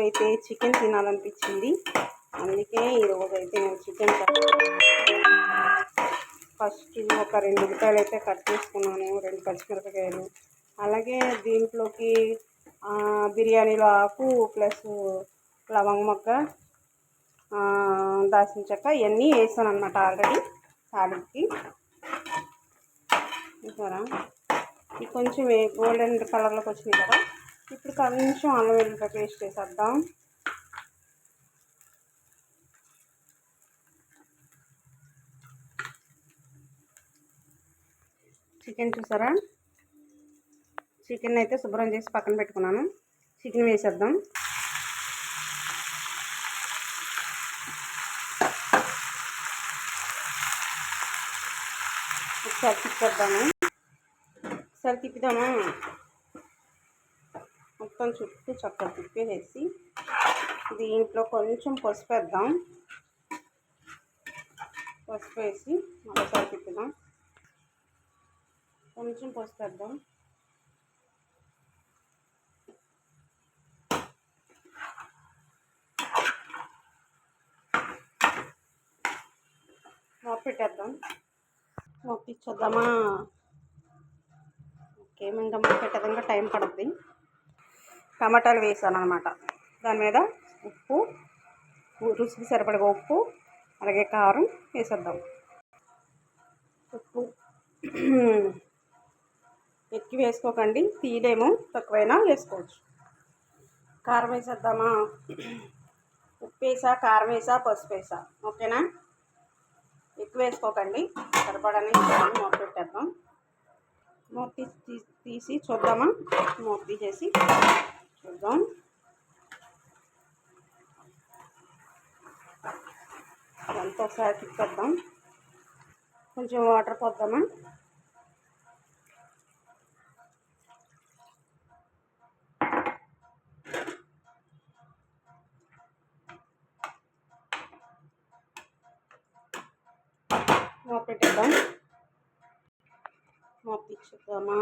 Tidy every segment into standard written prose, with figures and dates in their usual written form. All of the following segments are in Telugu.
అయితే చికెన్ తినాలనిపించింది, అందుకే ఈరోజైతే నేను చికెన్ ఫస్ట్ ఒక 2 ఉల్లిపాయలు అయితే కట్ చేసుకున్నాను, 2 పచ్చిమిరపకాయలు. అలాగే దీంట్లోకి బిర్యానీలో ఆకు ప్లస్ లవంగ మొగ్గ, దాల్చిన చెక్క ఇవన్నీ వేసాను అన్నమాట ఆల్రెడీ తాలింపుకి. చూసారా, ఇది కొంచెం గోల్డెన్ కలర్లోకి వచ్చినాయి కదా. ఇప్పుడు కొంచెం అల్లం వెల్లుల్లి పేస్ట్ వేసేద్దాం. చికెన్ చూసారా, చికెన్ అయితే శుభ్రం చేసి పక్కన పెట్టుకున్నాను. చికెన్ వేసేద్దాం. ఒకసారి తిప్పేద్దాము, ఒకసారి తిప్పుదామా. మొత్తం చుట్టూ చక్కగా తిప్పేసి దీంట్లో కొంచెం పసుపు వేద్దాం. పసుపు వేసి మరోసారి తిప్పుదాం. కొంచెం పసుపు వేద్దాం. మూత పెట్టేద్దాం. మూత ఇచ్చేద్దామా. ఓకే, ఇంకా మూత పెట్టేదాకా టైం పడుతుంది. టమాటాలు వేసాను అనమాట. దాని మీద ఉప్పు, రుచికి సరిపడగా ఉప్పు, అలాగే కారం వేసేద్దాం. ఉప్పు ఎక్కువ వేసుకోకండి, తీయలేము, తక్కువైనా వేసుకోవచ్చు. కారం వేసేద్దామా. ఉప్పు వేసా, కారం వేసా, పసుపు వేసా. ఓకేనా, ఎక్కువ వేసుకోకండి, సరిపడానే మూత పెట్టేద్దాం. మూత తీసి చూద్దామా. మూత తీసేసి చూద్దాం. అంతా ఒకసారి తిప్పేద్దాం. కొంచెం వాటర్ పోద్దామా. మూత పెట్టేద్దాం. మూత తీసేద్దామా.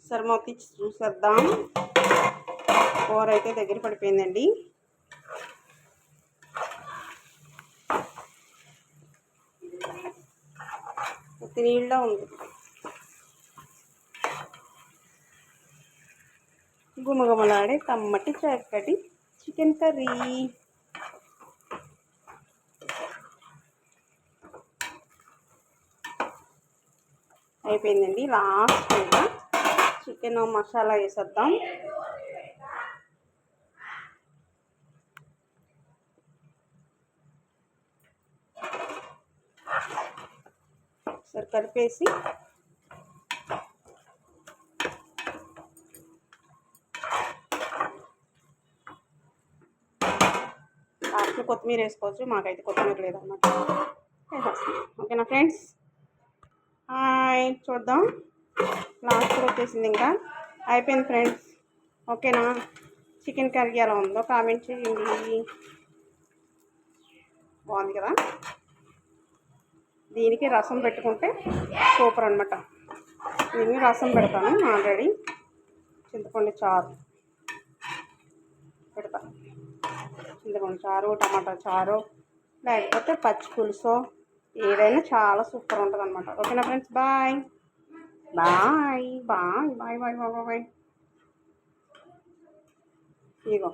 సరే, మూత తీసి చూసేద్దాం. కూర అయితే దగ్గర పడిపోయిందండి. నీళ్ళ ఉంది. గుమగుమలాడే కమ్మటి చక్కటి చికెన్ కర్రీ అయిపోయిందండి. లాస్ట్గా చికెన్ మసాలా వేసేద్దాం. సరే, కలిపేసి లాస్ట్లో కొత్తిమీర వేసుకోవచ్చు, మాకైతే కొత్తిమీర లేదన్నమాట. ఓకేనా ఫ్రెండ్స్, హాయ్, చూద్దాం. లాస్ట్లో వచ్చేసింది, ఇంకా అయిపోయింది ఫ్రెండ్స్. ఓకేనా, చికెన్ కర్రీ ఎలా ఉందో కామెంట్ చేయండి. బాగుంది కదా. దీనికి రసం పెట్టుకుంటే సూపర్ అనమాట. దీనికి రసం పెడతాను ఆల్రెడీ, చింతపండు చారు పెడతా. చింతపండు చారు, టమాటా చారు, లేకపోతే పచ్చి పులుసు, ఏదైనా చాలా సూపర్ ఉంటుంది అనమాట. ఓకేనా friends, bye bye bye bye bye bye bye. ఇదిగో